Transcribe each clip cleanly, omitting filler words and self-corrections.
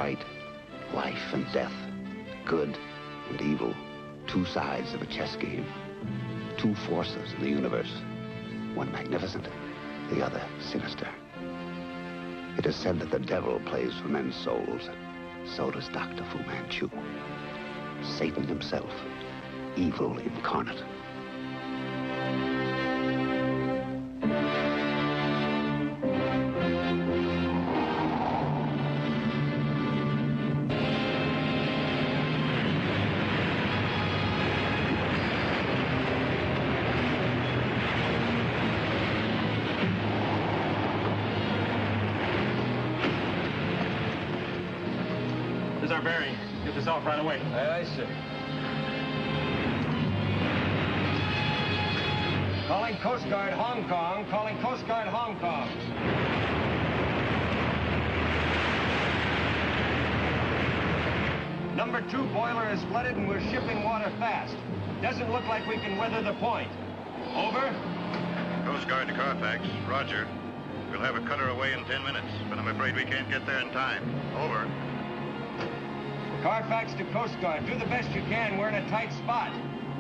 white, life and death, good and evil, two sides of a chess game, two forces in the universe, one magnificent, the other sinister. It is said that the devil plays for men's souls. So does Dr. Fu Manchu. Satan himself, evil incarnate. Here's our bearing. Get this off right away. Aye, aye, sir. Calling Coast Guard Hong Kong. Calling Coast Guard Hong Kong. Number 2 boiler is flooded and we're shipping water fast. Doesn't look like we can weather the point. Over. Coast Guard to Carfax. Roger. We'll have a cutter away in 10 minutes, but I'm afraid we can't get there in time. Over. Carfax to Coast Guard. Do the best you can. We're in a tight spot.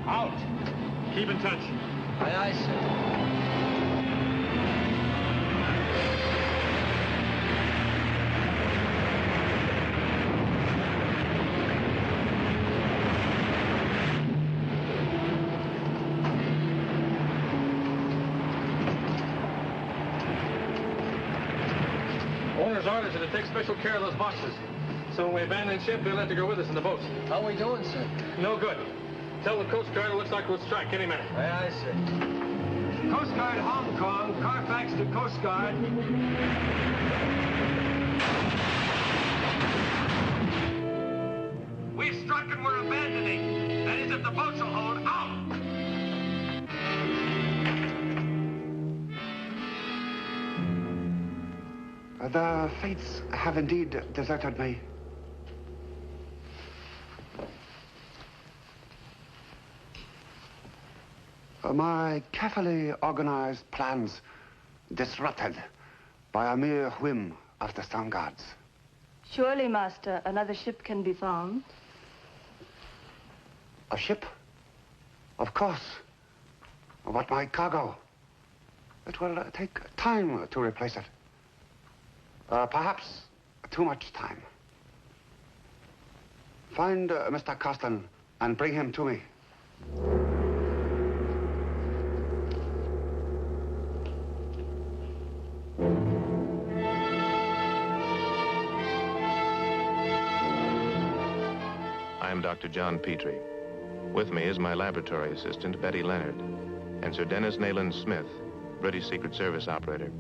Out. Keep in touch. Aye, aye, sir. Owner's orders are to take special care of those boxes. So when we abandon ship, they'll have to go with us in the boats. How we doing, sir? No good. Tell the Coast Guard it looks like we'll strike any minute. Aye, aye, sir. Coast Guard Hong Kong, Carfax to Coast Guard. We've struck and we're abandoning. That is, if the boats will hold. Out! The fates have indeed deserted me. My carefully organized plans disrupted by a mere whim of the Storm Guards. Surely, Master, another ship can be found. A ship? Of course. But my cargo? It will take time to replace it. Perhaps too much time. Find Mr. Costin and bring him to me. I'm Dr. John Petrie. With me is my laboratory assistant, Betty Leonard, and Sir Dennis Nayland-Smith, British Secret Service operator.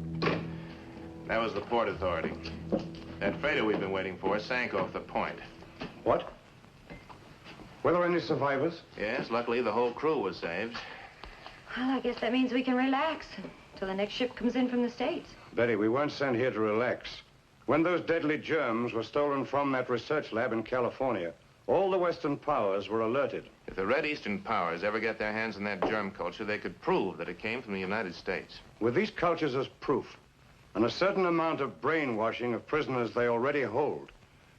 That was the Port Authority. That freighter we've been waiting for sank off the point. What? Were there any survivors? Yes, luckily the whole crew was saved. Well, I guess that means we can relax until the next ship comes in from the States. Betty, we weren't sent here to relax. When those deadly germs were stolen from that research lab in California, all the Western powers were alerted. If the Red Eastern powers ever get their hands on that germ culture, they could prove that it came from the United States. With these cultures as proof, and a certain amount of brainwashing of prisoners they already hold,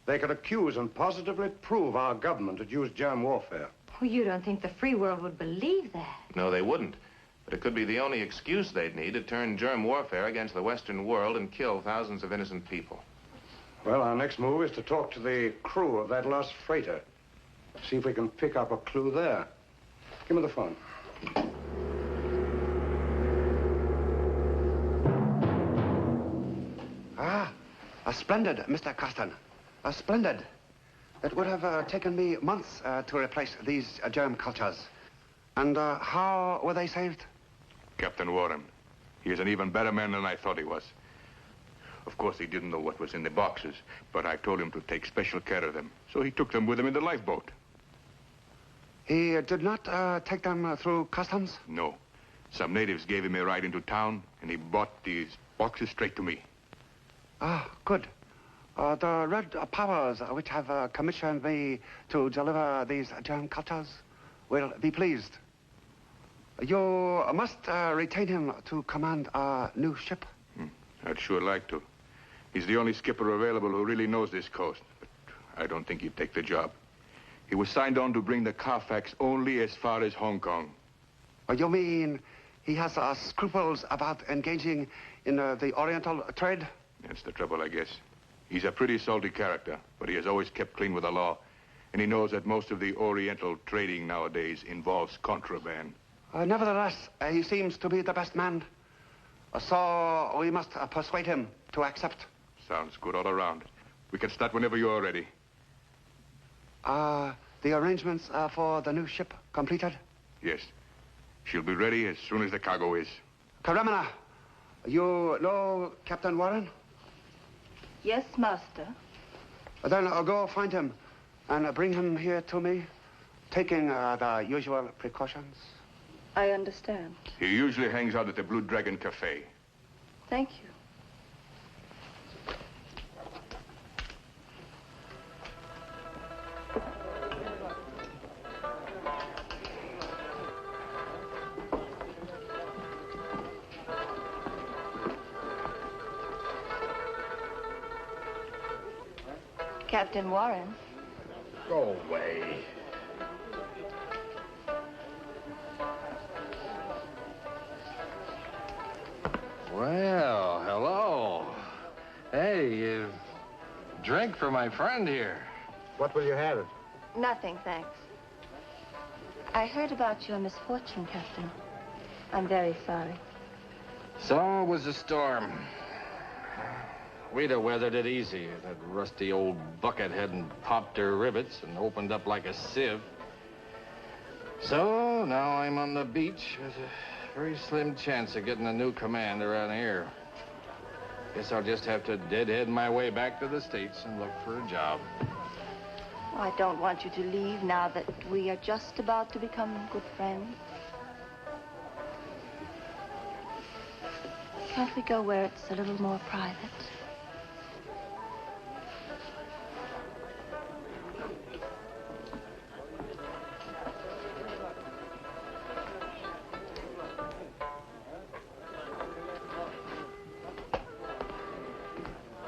they could accuse and positively prove our government had used germ warfare. Oh, you don't think the free world would believe that? No, they wouldn't. But it could be the only excuse they'd need to turn germ warfare against the Western world and kill thousands of innocent people. Well, our next move is to talk to the crew of that lost freighter. See if we can pick up a clue there. Give me the phone. Splendid, Mr. Costin. Splendid. It would have taken me months to replace these germ cultures. And how were they saved? Captain Warren. He is an even better man than I thought he was. Of course, he didn't know what was in the boxes, but I told him to take special care of them. So he took them with him in the lifeboat. He did not take them through customs? No. Some natives gave him a ride into town, and he brought these boxes straight to me. Ah, good. The Red Powers, which have commissioned me to deliver these germ cultures, will be pleased. You must retain him to command our new ship. I'd sure like to. He's the only skipper available who really knows this coast. But I don't think he'd take the job. He was signed on to bring the Carfax only as far as Hong Kong. You mean he has scruples about engaging in the Oriental trade? That's the trouble, I guess. He's a pretty salty character, but he has always kept clean with the law. And he knows that most of the Oriental trading nowadays involves contraband. Nevertheless, he seems to be the best man. So we must persuade him to accept. Sounds good all around. We can start whenever you are ready. The arrangements for the new ship completed? Yes. She'll be ready as soon as the cargo is. Karamana, you know Captain Warren? Yes, master. Then go find him and bring him here to me, taking the usual precautions. I understand. He usually hangs out at the Blue Dragon Cafe. Thank you. Captain Warren. Go away. Well, hello. Hey, drink for my friend here. What will you have? Nothing, thanks. I heard about your misfortune, Captain. I'm very sorry. So was the storm. We'd have weathered it easy. That rusty old bucket hadn't popped her rivets and opened up like a sieve. So now I'm on the beach with a very slim chance of getting a new command around here. Guess I'll just have to deadhead my way back to the States and look for a job. I don't want you to leave now that we are just about to become good friends. Can't we go where it's a little more private?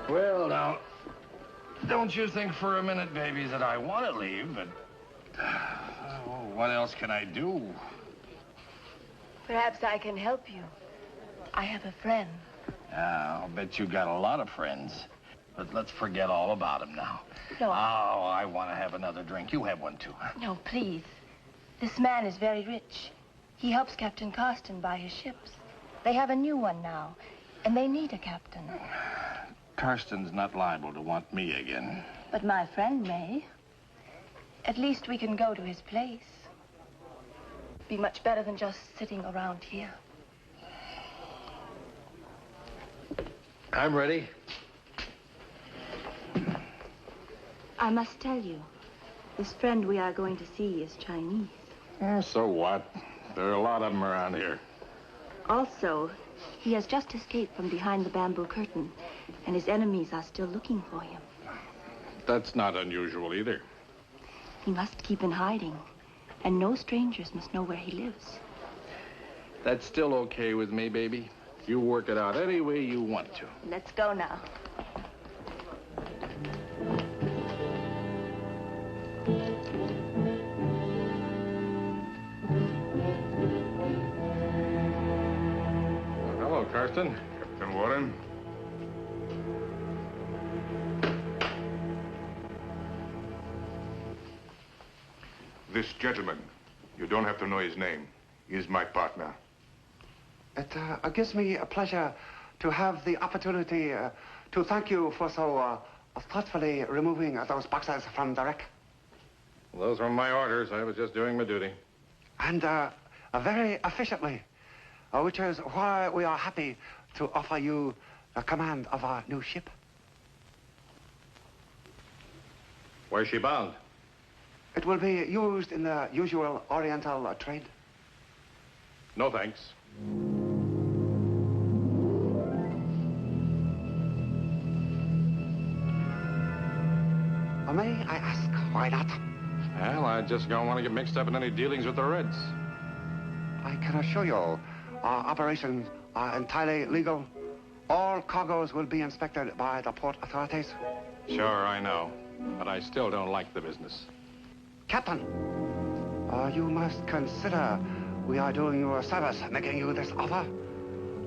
Well, now, don't you think for a minute, baby, that I want to leave, but what else can I do? Perhaps I can help you. I have a friend. I'll bet you got a lot of friends, but let's forget all about them now. No. Oh, I want to have another drink. You have one, too. No, please. This man is very rich. He helps Captain Carston buy his ships. They have a new one now, and they need a captain. Carston's not liable to want me again. But my friend may. At least we can go to his place. Be much better than just sitting around here. I'm ready. I must tell you, this friend we are going to see is Chinese. So what? There are a lot of them around here. Also, he has just escaped from behind the bamboo curtain, and his enemies are still looking for him. That's not unusual either. He must keep in hiding, and no strangers must know where he lives. That's still okay with me, baby. You work it out any way you want to. Let's go now. Hello, Carston. Captain Warren. This gentleman, you don't have to know his name. He is my partner. It gives me a pleasure to have the opportunity to thank you for so thoughtfully removing those boxes from the wreck. Those were my orders. I was just doing my duty. And very efficiently, which is why we are happy to offer you the command of our new ship. Where's she bound? It will be used in the usual Oriental trade. No, thanks. May I ask why not? Well, I just don't want to get mixed up in any dealings with the Reds. I can assure you, our operations are entirely legal. All cargoes will be inspected by the port authorities. Sure, I know. but I still don't like the business. Captain, you must consider we are doing you a service, making you this offer.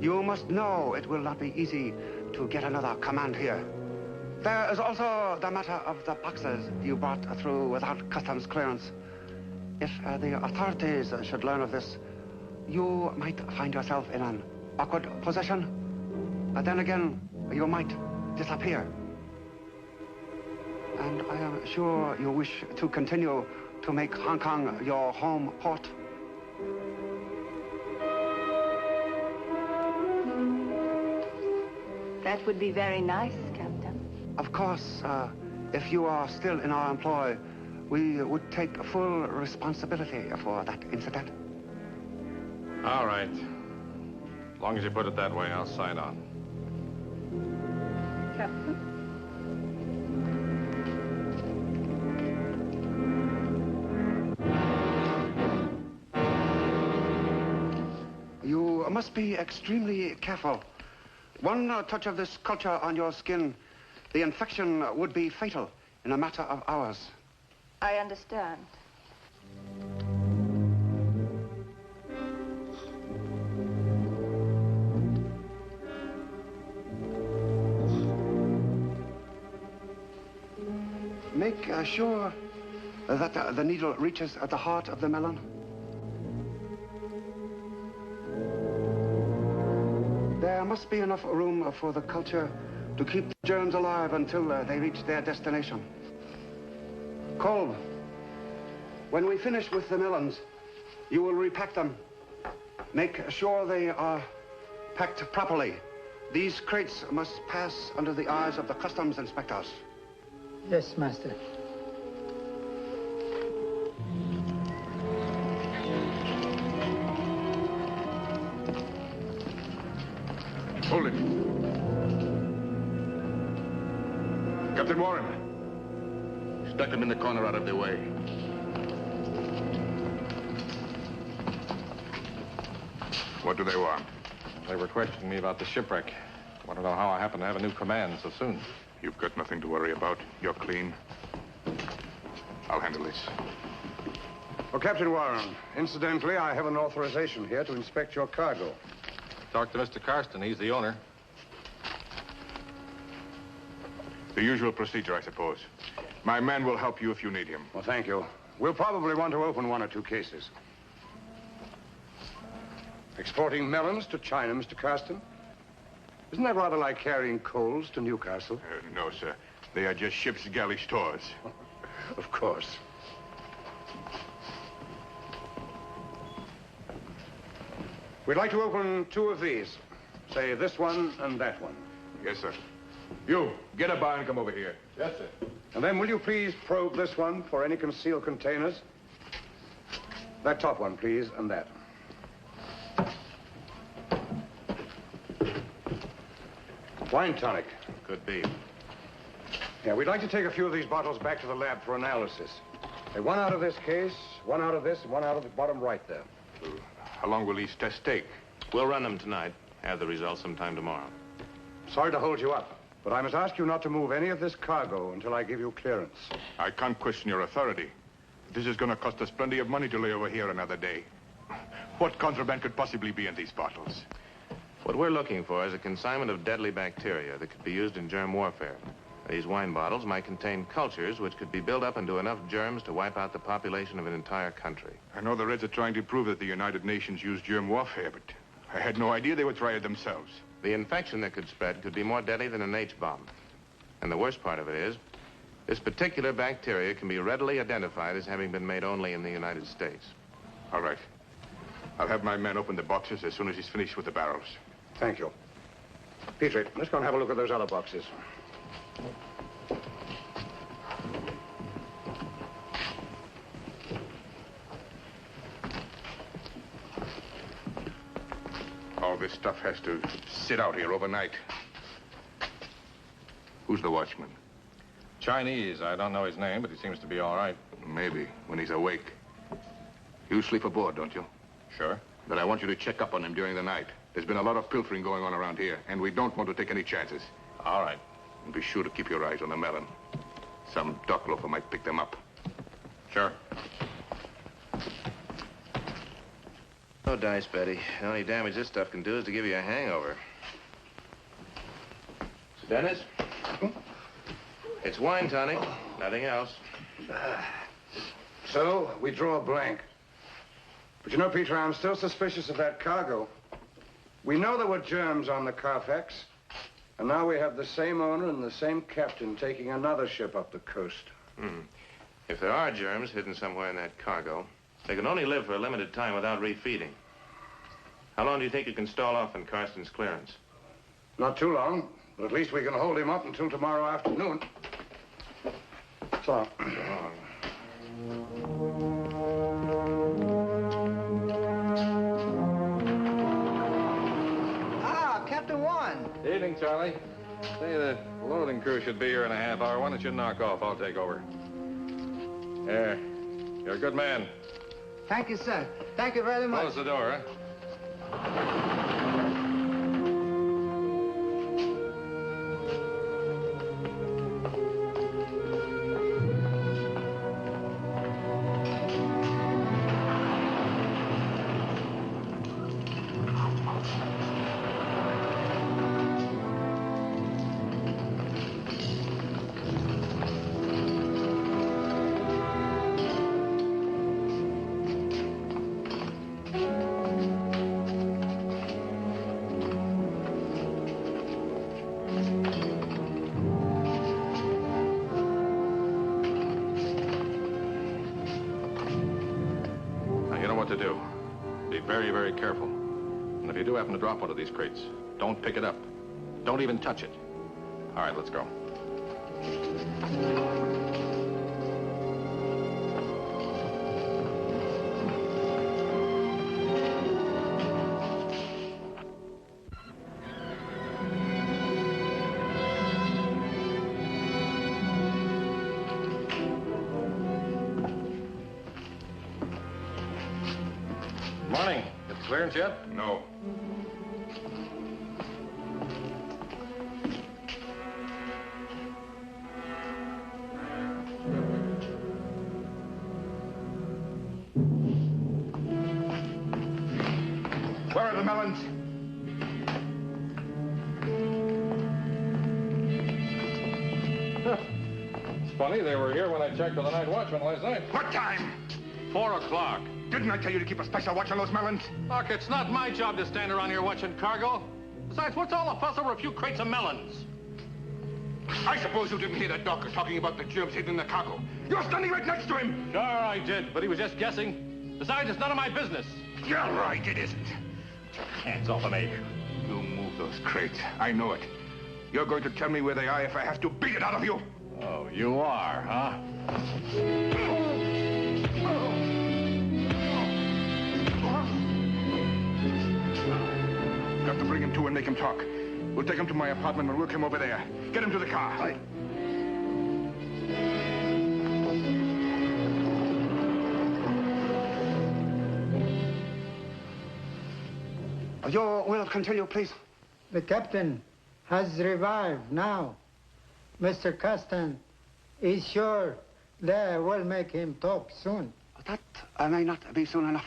You must know it will not be easy to get another command here. There is also the matter of the boxes you brought through without customs clearance. If the authorities should learn of this, you might find yourself in an awkward position. But then again, you might disappear. And I am sure you wish to continue to make Hong Kong your home port. That would be very nice, Captain. Of course, if you are still in our employ, we would take full responsibility for that incident. All right. As long as you put it that way, I'll sign on. Captain? You must be extremely careful. One touch of this culture on your skin, the infection would be fatal in a matter of hours. I understand. Make sure that the needle reaches at the heart of the melon. There must be enough room for the culture to keep the germs alive until they reach their destination. Kolb, when we finish with the melons, you will repack them. Make sure they are packed properly. These crates must pass under the eyes of the customs inspectors. Yes, Master. Hold it. Captain Warren. Stuck him in the corner out of their way. What do they want? They were questioning me about the shipwreck. Want to know how I happen to have a new command so soon. You've got nothing to worry about. You're clean. I'll handle this. Well, Captain Warren, incidentally, I have an authorization here to inspect your cargo. Talk to Mr. Carston. He's the owner. The usual procedure, I suppose. My man will help you if you need him. Well, thank you. We'll probably want to open one or two cases. Exporting melons to China, Mr. Carston? Isn't that rather like carrying coals to Newcastle? No, sir. They are just ship's galley stores. Of course. We'd like to open two of these. Say this one and that one. Yes, sir. You, get a bar and come over here. Yes, sir. And then will you please probe this one for any concealed containers? That top one, please, and that. Wine tonic. Could be. Yeah, we'd like to take a few of these bottles back to the lab for analysis. One out of this case, one out of this, and one out of the bottom right there. How long will these tests take? We'll run them tonight. Have the results sometime tomorrow. Sorry to hold you up, but I must ask you not to move any of this cargo until I give you clearance. I can't question your authority. This is going to cost us plenty of money to lay over here another day. What contraband could possibly be in these bottles? What we're looking for is a consignment of deadly bacteria that could be used in germ warfare. These wine bottles might contain cultures which could be built up into enough germs to wipe out the population of an entire country. I know the Reds are trying to prove that the United Nations used germ warfare, but I had no idea they would try it themselves. The infection that could spread could be more deadly than an H-bomb. And the worst part of it is, this particular bacteria can be readily identified as having been made only in the United States. All right. I'll have my man open the boxes as soon as he's finished with the barrels. Thank you. Petrie, let's go and have a look at those other boxes. All this stuff has to sit out here overnight. Who's the watchman? Chinese. I don't know his name, but he seems to be all right. Maybe, when he's awake. You sleep aboard, don't you? Sure. Then I want you to check up on him during the night. There's been a lot of pilfering going on around here, and we don't want to take any chances. All right. And be sure to keep your eyes on the melon. Some dock loafer might pick them up. Sure. No dice, Betty. The only damage this stuff can do is to give you a hangover. Sir Dennis? It's wine tonic, nothing else. So, we draw a blank. But you know, Peter, I'm still suspicious of that cargo. We know there were germs on the Carfax, and now we have the same owner and the same captain taking another ship up the coast. If there are germs hidden somewhere in that cargo, they can only live for a limited time without refeeding. How long do you think you can stall off in Carston's clearance? Not too long, but at least we can hold him up until tomorrow afternoon. So long. Captain Warren. Evening, Charlie. Say, the loading crew should be here in a half hour. Why don't you knock off? I'll take over. There. You're a good man. Thank you, sir. Thank you very much. Close the door, huh? To do. Be very, very careful. And if you do happen to drop one of these crates, don't pick it up. Don't even touch it. All right, let's go. Morning. Get the clearance yet? No. Where are the melons? It's funny, they were here when I checked with the night watchman last night. What time? 4 o'clock. Didn't I tell you to keep a special watch on those melons? Look, it's not my job to stand around here watching cargo. Besides, what's all the fuss over a few crates of melons? I suppose you didn't hear that doctor talking about the germs hidden in the cargo. You're standing right next to him. Sure, I did, but he was just guessing. Besides, it's none of my business. You're right, it isn't. Hands off of me. You move those crates. I know it. You're going to tell me where they are if I have to beat it out of you. Oh, you are, huh? Got to bring him to and make him talk. We'll take him to my apartment and work him over there. Get him to the car. Aye. You will continue, please. The captain has revived now. Mr. Carston is sure they will make him talk soon. That may not be soon enough.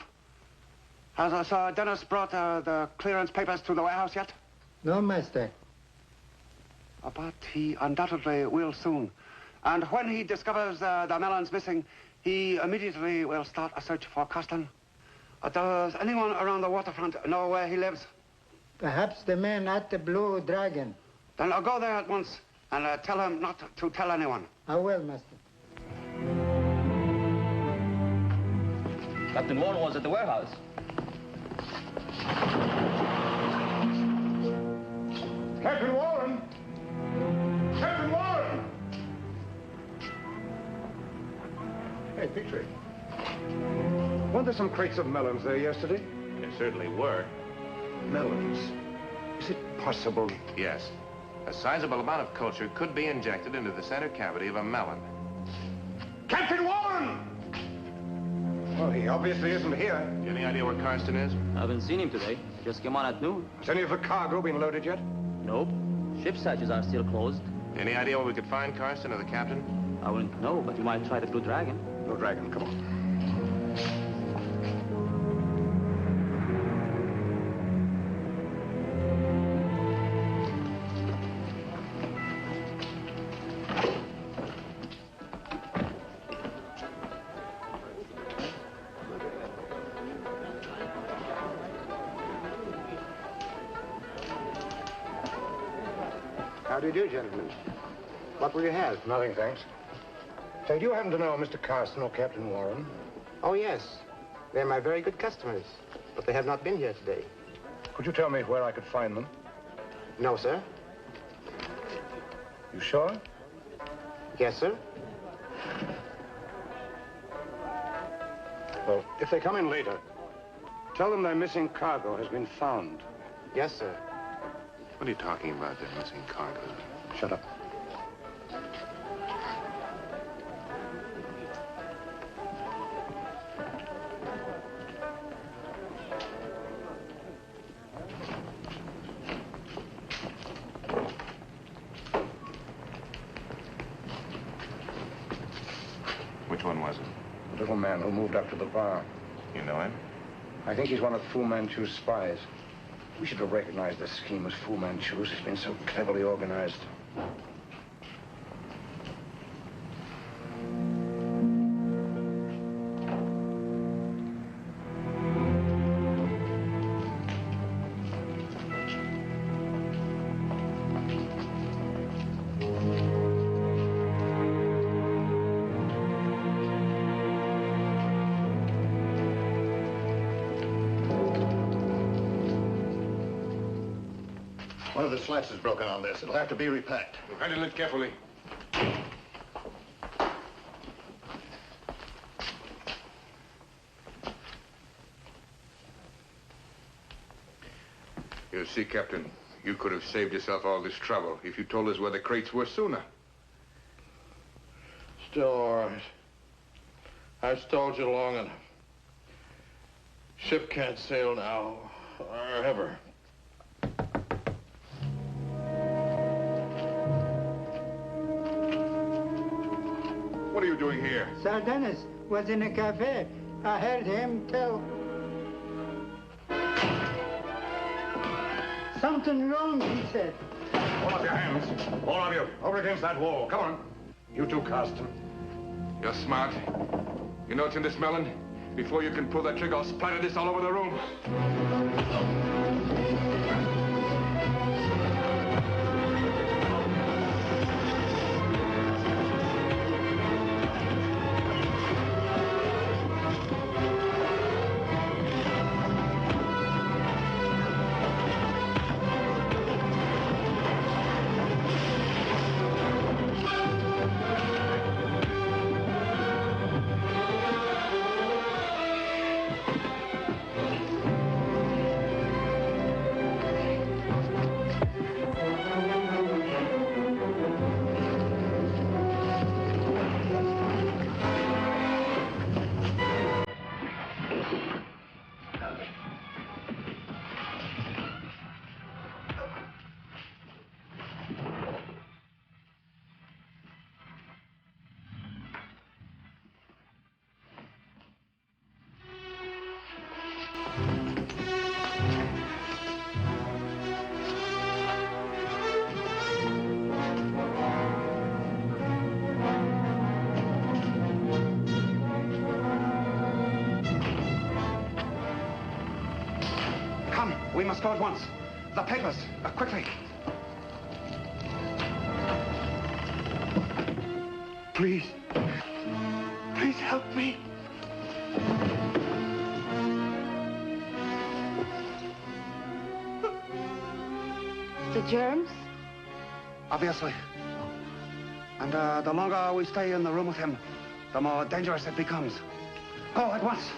Has Sir Dennis brought the clearance papers to the warehouse yet? No, master. But he undoubtedly will soon. And when he discovers the melons missing, he immediately will start a search for Carston. Does anyone around the waterfront know where he lives? Perhaps the man at the Blue Dragon. Then I'll go there at once and tell him not to tell anyone. I will, master. Captain Warren was at the warehouse. Captain Warren! Captain Warren! Hey, Petrie. Weren't there some crates of melons there yesterday? There certainly were. Melons? Is it possible? Yes. A sizable amount of culture could be injected into the center cavity of a melon. Captain Warren! Well, he obviously isn't here. Do you have any idea where Carston is? I haven't seen him today. Just came on at noon. Has any of the cargo been loaded yet? Nope. Ship's hatches are still closed. Any idea where we could find Carston or the captain? I wouldn't know, but you might try the Blue Dragon. Blue Dragon, come on. How do you do, gentlemen? What will you have? Nothing, thanks. Say, do you happen to know Mr. Carston or Captain Warren? Oh, yes. They're my very good customers, but they have not been here today. Could you tell me where I could find them? No, sir. You sure? Yes, sir. Well, if they come in later, tell them their missing cargo has been found. Yes, sir. What are you talking about, that missing cargo? Shut up. Which one was it? The little man who moved up to the bar. You know him? I think he's one of Fu Manchu's spies. We should have recognized this scheme as Fu Manchu's. It's been so cleverly organized. One of the slats is broken on this. It'll have to be repacked. Handle it carefully. You see, Captain, you could have saved yourself all this trouble if you told us where the crates were sooner. Still all right. I've stalled you long enough. Ship can't sail now, or ever. What are you doing here? Sir Dennis was in a cafe. I heard him tell... Something wrong, he said. Hold up your hands. All of you. Over against that wall. Come on. You too, Carston. You're smart. You know what's in this melon? Before you can pull that trigger, I'll splatter this all over the room. We must go at once. The papers, quickly. Please. Please help me. The germs? Obviously. And the longer we stay in the room with him, the more dangerous it becomes. Go at once.